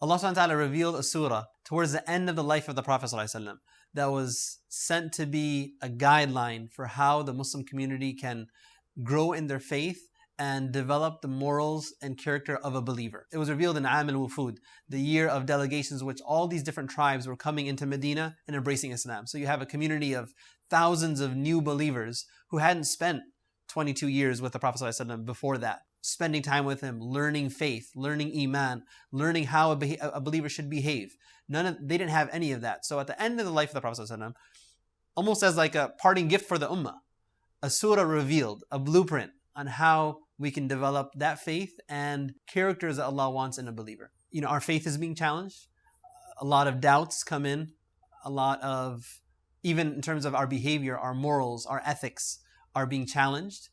Allah subhanahu wa ta'ala revealed a surah towards the end of the life of the Prophet ﷺ that was sent to be a guideline for how the Muslim community can grow in their faith and develop the morals and character of a believer. It was revealed in Am al-Wufud, the year of delegations, which all these different tribes were coming into Medina and embracing Islam. So you have a community of thousands of new believers who hadn't spent 22 years with the Prophet ﷺ before that, spending time with him, learning faith, learning iman, learning how a believer should behave. They didn't have any of that. So at the end of the life of the Prophet ﷺ, almost as like a parting gift for the ummah, a surah revealed, a blueprint on how we can develop that faith and characters that Allah wants in a believer. Our faith is being challenged. A lot of doubts come in. A lot of, even in terms of our behavior, our morals, our ethics are being challenged.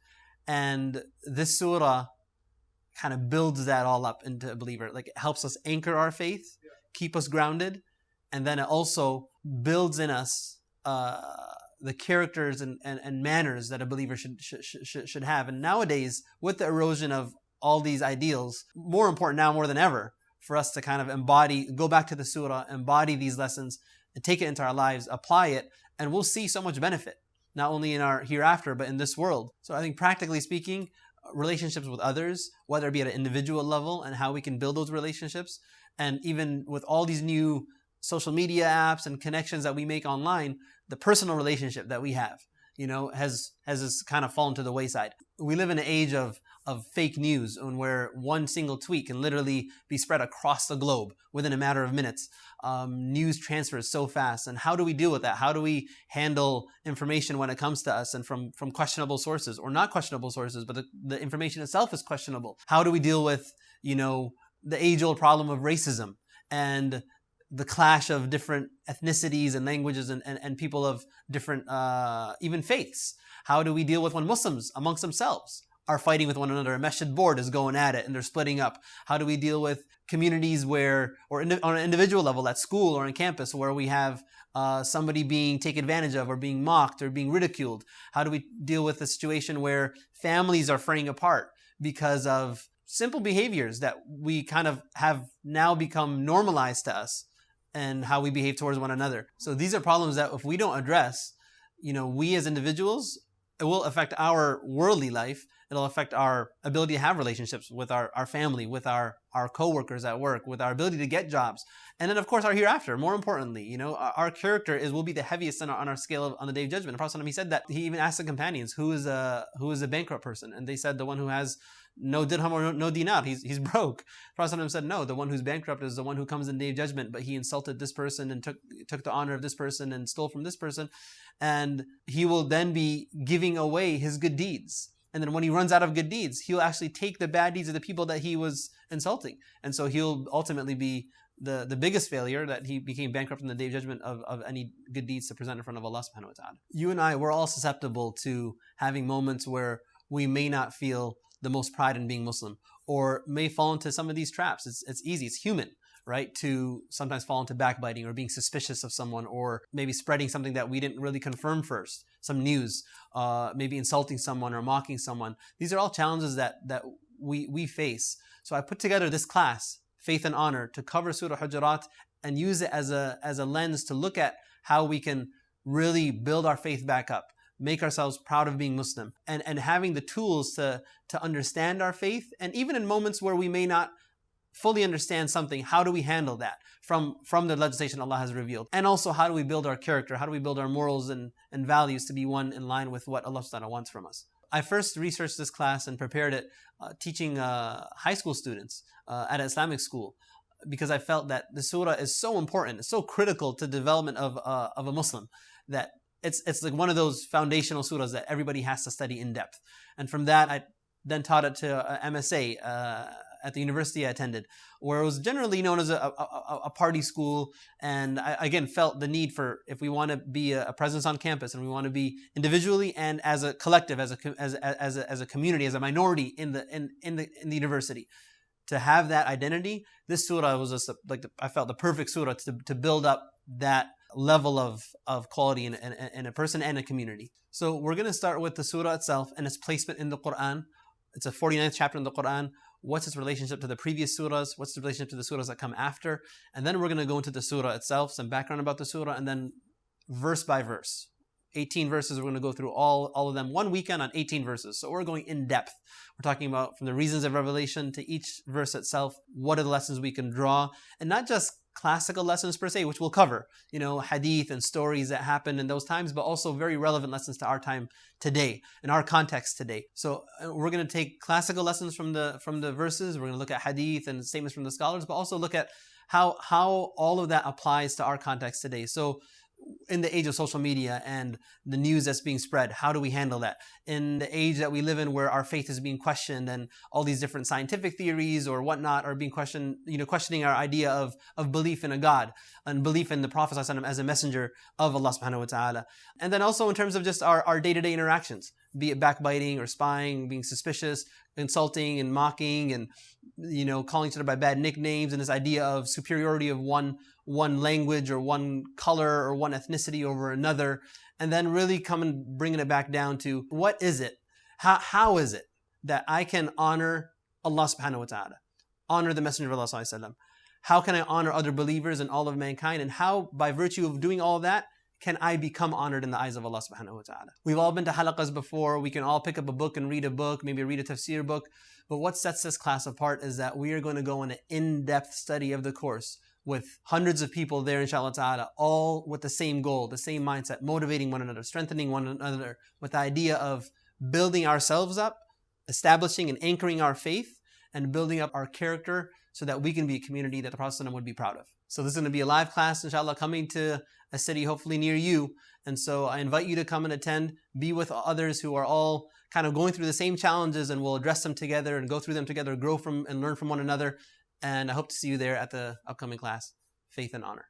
And this surah kind of builds that all up into a believer. Like, it helps us anchor our faith, keep us grounded, and then it also builds in us the characters and manners that a believer should have. And nowadays, with the erosion of all these ideals, more important now more than ever for us to kind of go back to the surah, embody these lessons, and take it into our lives, apply it, and we'll see so much benefit, not only in our hereafter, but in this world. So I think, practically speaking, relationships with others, whether it be at an individual level and how we can build those relationships, and even with all these new social media apps and connections that we make online, the personal relationship that we have, has kind of fallen to the wayside. We live in an age of fake news, and where one single tweet can literally be spread across the globe within a matter of minutes. News transfers so fast, and how do we deal with that? How do we handle information when it comes to us and from questionable sources, or not questionable sources, but the information itself is questionable? How do we deal with, the age-old problem of racism and the clash of different ethnicities and languages and people of different, even faiths? How do we deal with when Muslims amongst themselves are fighting with one another? A masjid board is going at it and they're splitting up. How do we deal with communities where, on an individual level at school or on campus, where we have somebody being taken advantage of or being mocked or being ridiculed? How do we deal with a situation where families are fraying apart because of simple behaviors that we kind of have now become normalized to us, and how we behave towards one another? So these are problems that if we don't address, we as individuals, it will affect our worldly life. It'll affect our ability to have relationships with our family, with our co-workers at work, with our ability to get jobs. And then, of course, our hereafter. More importantly, our character will be the heaviest on our scale on the Day of Judgment. The Prophet, he said that, he even asked the companions, who is a bankrupt person? And they said, the one who has no dirham or no dinar, he's broke. The Prophet said, no, the one who's bankrupt is the one who comes in the Day of Judgment, but he insulted this person and took the honor of this person and stole from this person. And he will then be giving away his good deeds. And then when he runs out of good deeds, he'll actually take the bad deeds of the people that he was insulting. And so he'll ultimately be the biggest failure, that he became bankrupt in the Day of Judgment of any good deeds to present in front of Allah subhanahu wa ta'ala. You and I, we're all susceptible to having moments where we may not feel the most pride in being Muslim, or may fall into some of these traps. It's easy, it's human, right, to sometimes fall into backbiting or being suspicious of someone, or maybe spreading something that we didn't really confirm first, some news, maybe insulting someone or mocking someone. These are all challenges that we face. So I put together this class, Faith and Honor, to cover Surah Hujurat and use it as a lens to look at how we can really build our faith back up, make ourselves proud of being Muslim, and having the tools to understand our faith. And even in moments where we may not fully understand something, how do we handle that from the legislation Allah has revealed? And also, how do we build our character? How do we build our morals and values to be one in line with what Allah subhanahu wa ta'ala wants from us? I first researched this class and prepared it teaching high school students at an Islamic school, because I felt that the surah is so important, it's so critical to the development of a Muslim, that it's like one of those foundational surahs that everybody has to study in depth. And from that, I then taught it to MSA at the university I attended, where it was generally known as a party school. And I again felt the need for, if we want to be a presence on campus, and we want to be individually and as a collective, as a community, as a minority in the university, to have that identity, this surah was just I felt the perfect surah to build up that level of quality in a person and a community. So we're going to start with the surah itself and its placement in the Quran. It's a 49th chapter in the Quran. what's its relationship to the previous surahs, what's the relationship to the surahs that come after, and then we're going to go into the surah itself, some background about the surah, and then verse by verse. 18 verses, we're going to go through all of them, one weekend on 18 verses. So we're going in depth. We're talking about from the reasons of revelation to each verse itself, what are the lessons we can draw, and not just classical lessons per se, which we'll cover, hadith and stories that happened in those times, but also very relevant lessons to our time today, in our context today. So we're going to take classical lessons from the verses, we're going to look at hadith and statements from the scholars, but also look at how all of that applies to our context today. So in the age of social media and the news that's being spread, how do we handle that? In the age that we live in where our faith is being questioned and all these different scientific theories or whatnot are being questioned, questioning our idea of belief in a God and belief in the Prophet ﷺ as a messenger of Allah subhanahu wa ta'ala. And then also in terms of just our day-to-day interactions, be it backbiting or spying, being suspicious, insulting and mocking and calling each other by bad nicknames, and this idea of superiority of one language or one color or one ethnicity over another, and then really bringing it back down to what is it? How is it that I can honor Allah subhanahu wa ta'ala, honor the Messenger of Allah sallallahu alaihi wasallam? How can I honor other believers and all of mankind? And how, by virtue of doing all of that, can I become honored in the eyes of Allah subhanahu wa ta'ala? We've all been to halaqas before. We can all pick up a book and read a book, maybe read a tafseer book. But what sets this class apart is that we are going to go on an in-depth study of the course with hundreds of people there, inshallah ta'ala, all with the same goal, the same mindset, motivating one another, strengthening one another, with the idea of building ourselves up, establishing and anchoring our faith, and building up our character so that we can be a community that the Prophet ﷺ would be proud of. So this is going to be a live class, inshallah, coming to a city hopefully near you. And so I invite you to come and attend, be with others who are all kind of going through the same challenges, and we'll address them together and go through them together, grow from and learn from one another. And I hope to see you there at the upcoming class. Faith and honor.